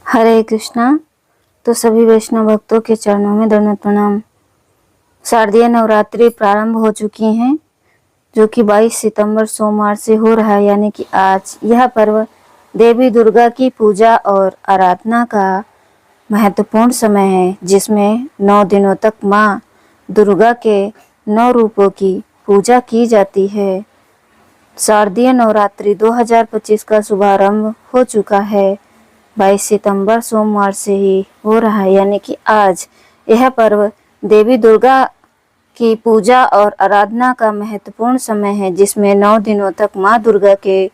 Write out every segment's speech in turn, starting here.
हरे कृष्णा। तो सभी वैष्णव भक्तों के चरणों में दंडवत प्रणाम। शारदीय नवरात्रि प्रारंभ हो चुकी हैं, जो कि 22 सितंबर सोमवार से हो रहा है, यानी कि आज। यह पर्व देवी दुर्गा की पूजा और आराधना का महत्वपूर्ण समय है, जिसमें 9 दिनों तक माँ दुर्गा के 9 रूपों की पूजा की जाती है। शारदीय नवरात्रि 2025 का शुभारंभ हो चुका है। 22 सितंबर सोमवार से ही हो रहा है, यानी कि आज। यह पर्व देवी दुर्गा की पूजा और आराधना का महत्वपूर्ण समय है, जिसमें 9 दिनों तक माँ दुर्गा के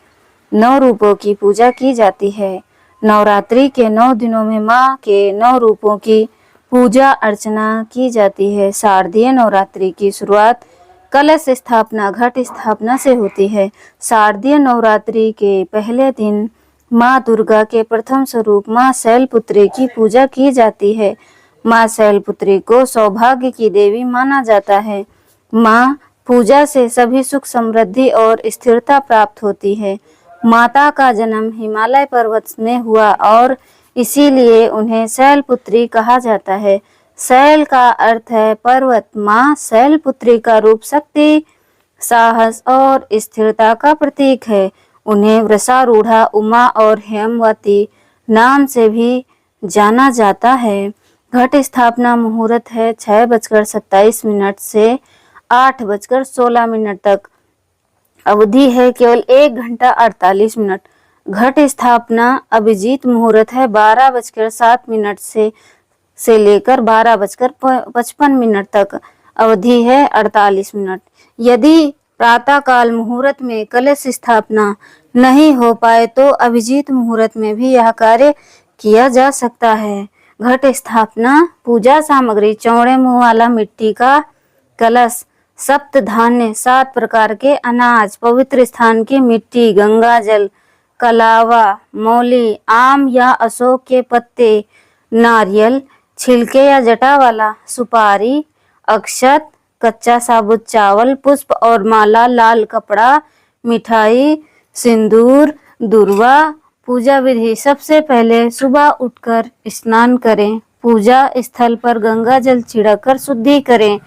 9 रूपों की पूजा की जाती है। नवरात्रि के 9 दिनों में माँ के 9 रूपों की पूजा अर्चना की जाती है। शारदीय नवरात्रि की शुरुआत कलश स्थापना, घट स्थापना से होती है। शारदीय नवरात्रि के पहले दिन माँ दुर्गा के प्रथम स्वरूप माँ शैलपुत्री की पूजा की जाती है। माँ शैलपुत्री को सौभाग्य की देवी माना जाता है। माँ पूजा से सभी सुख समृद्धि और स्थिरता प्राप्त होती है। माता का जन्म हिमालय पर्वत में हुआ और इसीलिए उन्हें शैलपुत्री कहा जाता है। शैल का अर्थ है पर्वत। माँ शैलपुत्री का रूप शक्ति, साहस और स्थिरता का प्रतीक है। उन्हें वृषारूढ़ा, उमा और हेमवती नाम से भी जाना जाता है। घट स्थापना मुहूर्त है 6:27 से 8:16 तक। अवधि है केवल 1 घंटा 48 मिनट। घट स्थापना अभिजीत मुहूर्त है 12:07 से लेकर 12:55 तक। अवधि है 48 मिनट। यदि प्रातः काल मुहूर्त में कलश स्थापना नहीं हो पाए तो अभिजीत मुहूर्त में भी यह कार्य किया जा सकता है। घट स्थापना पूजा सामग्री: चौड़े मुंह वाला मिट्टी का कलश, सप्त धान्य, 7 प्रकार के अनाज, पवित्र स्थान की मिट्टी, गंगा जल, कलावा, मौली, आम या अशोक के पत्ते, नारियल, छिलके या जटा वाला, सुपारी, अक्षत, कच्चा साबुत चावल, पुष्प और माला, लाल कपड़ा, मिठाई, सिंदूर, दूर्वा। पूजा विधि: सबसे पहले सुबह उठकर स्नान करें। पूजा स्थल पर गंगा जल छिड़ककर शुद्धि करें।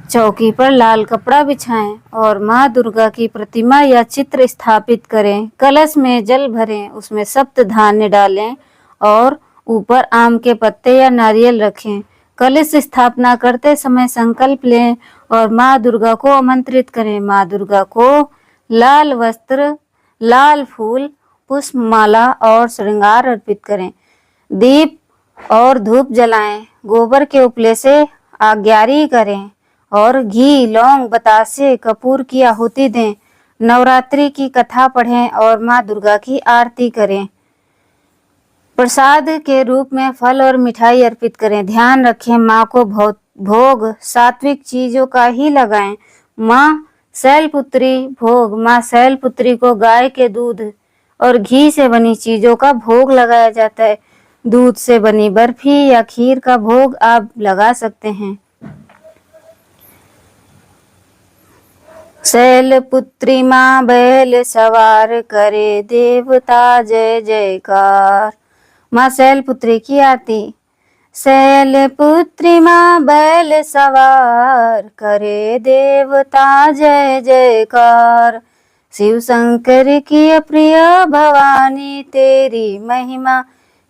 चौकी पर लाल कपड़ा बिछाएं और माँ दुर्गा की प्रतिमा या चित्र स्थापित करें। कलश में जल भरें, उसमें सप्त धान्य डालें और ऊपर आम के पत्ते या नारियल रखें। कलश स्थापना करते समय संकल्प लें और माँ दुर्गा को आमंत्रित करें। माँ दुर्गा को लाल वस्त्र, लाल फूल, पुष्प माला और श्रृंगार अर्पित करें। दीप और धूप जलाएं। गोबर के उपले से आज्ञारी करें और घी, लौंग, बतासे, कपूर की आहुति दें। नवरात्रि की कथा पढ़ें और माँ दुर्गा की आरती करें। प्रसाद के रूप में फल और मिठाई अर्पित करें। ध्यान रखें, माँ को भोग सात्विक चीजों का ही लगाएं। माँ शैलपुत्री भोग: माँ शैलपुत्री को गाय के दूध और घी से बनी चीजों का भोग लगाया जाता है। दूध से बनी बर्फी या खीर का भोग आप लगा सकते हैं। शैलपुत्री माँ बैल सवार करे, देवता जय जयकार। माँ शैलपुत्री की आरती। शैलपुत्री माँ बैल सवार करे, देवता जय जयकार। शिव शंकर की प्रिय भवानी, तेरी महिमा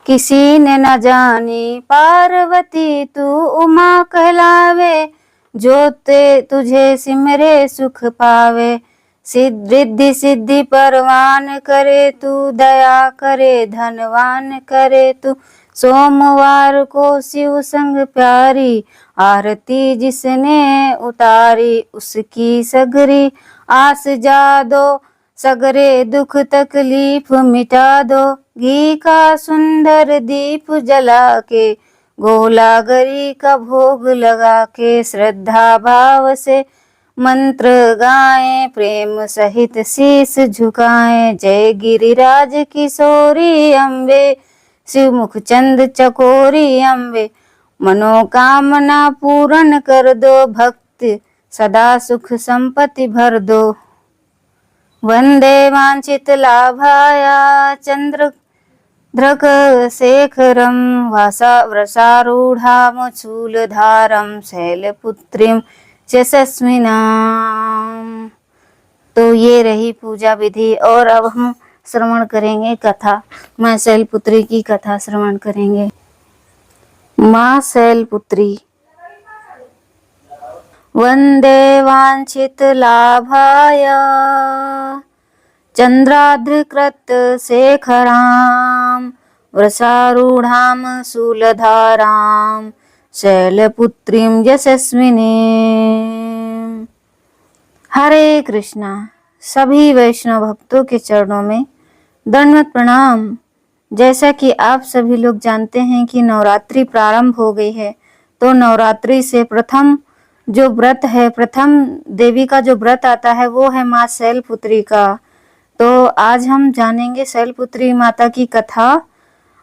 किसी ने न जानी। पार्वती तू उमा कहलावे, जो ते तुझे सिमरे सुख पावे। रिद्धि सिद्धि परवान करे तू, दया करे धनवान करे तू। सोमवार को शिव संग प्यारी, आरती जिसने उतारी। उसकी सगरी आस जा दो, सगरे दुख तकलीफ मिटा दो। घी का सुंदर दीप जला के, गोला गरी का भोग लगा के, श्रद्धा भाव से मंत्र गाएं, प्रेम सहित शीश झुकाएं। जय गिरिराज किशोरी अम्बे, शिवमुख चंद चकोरी अम्बे। मनोकामना पूर्ण कर दो, भक्त सदा सुख संपत्ति भर दो। वंदे वांछित लाभाया चंद्र धृक शेखरं वृषारूढां शूलधारं शैलपुत्रीं यशस्विनाम्। तो ये रही पूजा विधि। और अब हम श्रवण करेंगे कथा। माँ शैलपुत्री की कथा श्रवण करेंगे। माँ शैलपुत्री। वंदे वांछित लाभाय चंद्राद्रिकृत शेखरां वृषारूढ़ां शूलधारां शैलपुत्रीं यशस्विनीं। हरे कृष्णा। सभी वैष्णव भक्तों के चरणों में दंडवत प्रणाम। जैसा कि आप सभी लोग जानते हैं कि नवरात्रि प्रारंभ हो गई है, तो नवरात्रि से प्रथम जो व्रत है, प्रथम देवी का जो व्रत आता है वो है माँ शैलपुत्री का। तो आज हम जानेंगे शैलपुत्री माता की कथा।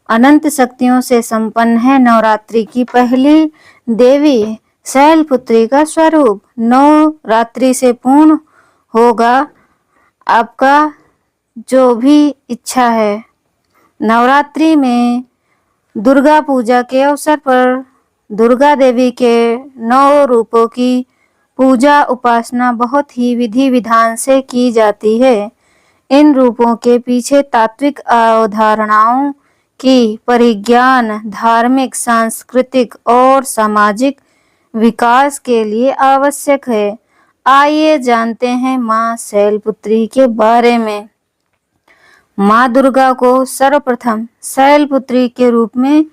अनंत शक्तियों से संपन्न है नवरात्रि की पहली देवी शैलपुत्री का स्वरूप। नवरात्रि से पूर्ण होगा आपका जो भी इच्छा है। नवरात्रि में दुर्गा पूजा के अवसर पर दुर्गा देवी के 9 रूपों की पूजा उपासना बहुत ही विधि विधान से की जाती है। इन रूपों के पीछे तात्विक अवधारणाओं की परिज्ञान धार्मिक, सांस्कृतिक और सामाजिक विकास के लिए आवश्यक है। आइए जानते हैं माँ शैलपुत्री के बारे में। माँ दुर्गा को सर्वप्रथम शैलपुत्री के रूप में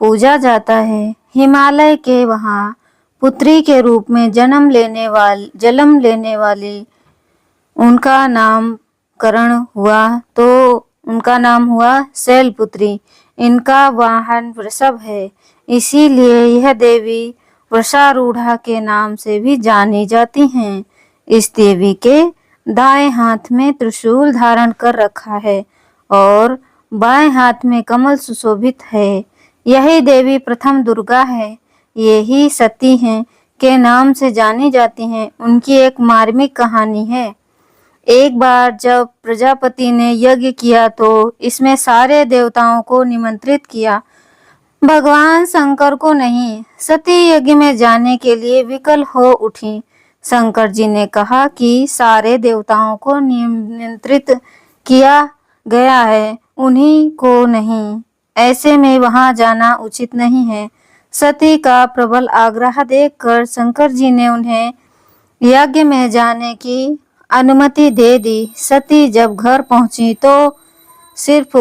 पूजा जाता है। हिमालय के वहाँ पुत्री के रूप में जन्म लेने वाली उनका नामकरण हुआ, तो उनका नाम हुआ शैलपुत्री। इनका वाहन वृषभ है, इसीलिए यह देवी वृषारूढ़ा के नाम से भी जानी जाती हैं। इस देवी के दाएं हाथ में त्रिशूल धारण कर रखा है और बाएं हाथ में कमल सुशोभित है। यही देवी प्रथम दुर्गा है। यही सती हैं के नाम से जानी जाती हैं। उनकी एक मार्मिक कहानी है। एक बार जब प्रजापति ने यज्ञ किया तो इसमें सारे देवताओं को निमंत्रित किया, भगवान शंकर को नहीं। सती यज्ञ में जाने के लिए विकल हो उठी। शंकर जी ने कहा कि सारे देवताओं को निमंत्रित किया गया है, उन्हीं को नहीं, ऐसे में वहां जाना उचित नहीं है। सती का प्रबल आग्रह देखकर शंकर जी ने उन्हें यज्ञ में जाने की अनुमति दे दी। सती जब घर पहुंची तो सिर्फ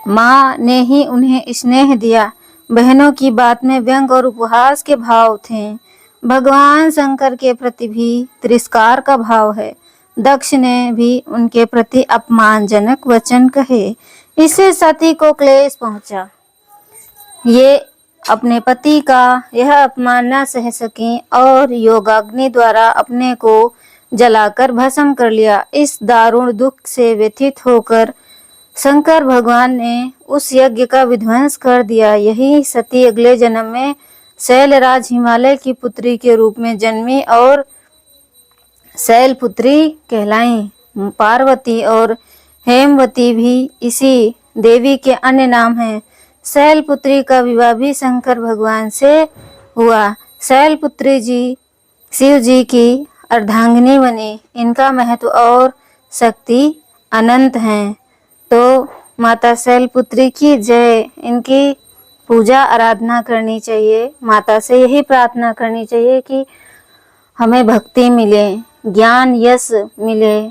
माँ ने ही उन्हें स्नेह दिया। बहनों की बात में व्यंग और उपहास के भाव थे। भगवान शंकर के प्रति भी तिरस्कार का भाव है। दक्ष ने भी उनके प्रति अपमानजनक वचन कहे। इससे सती को क्लेश पहुंचा। ये अपने पति का यह अपमान न सह सकी और योगाग्नि द्वारा अपने को जलाकर भस्म कर लिया। इस दारुण दुख से व्यथित होकर शंकर भगवान ने उस यज्ञ का विध्वंस कर दिया। यही सती अगले जन्म में शैलराज हिमालय की पुत्री के रूप में जन्मी और शैलपुत्री कहलाई। पार्वती और हेमवती भी इसी देवी के अन्य नाम हैं। शैलपुत्री का विवाह भी शंकर भगवान से हुआ। शैलपुत्री जी शिव जी की अर्धांगिनी बनी। इनका महत्व और शक्ति अनंत हैं। तो माता शैलपुत्री की जय। इनकी पूजा आराधना करनी चाहिए। माता से यही प्रार्थना करनी चाहिए कि हमें भक्ति मिले, ज्ञान यश मिले,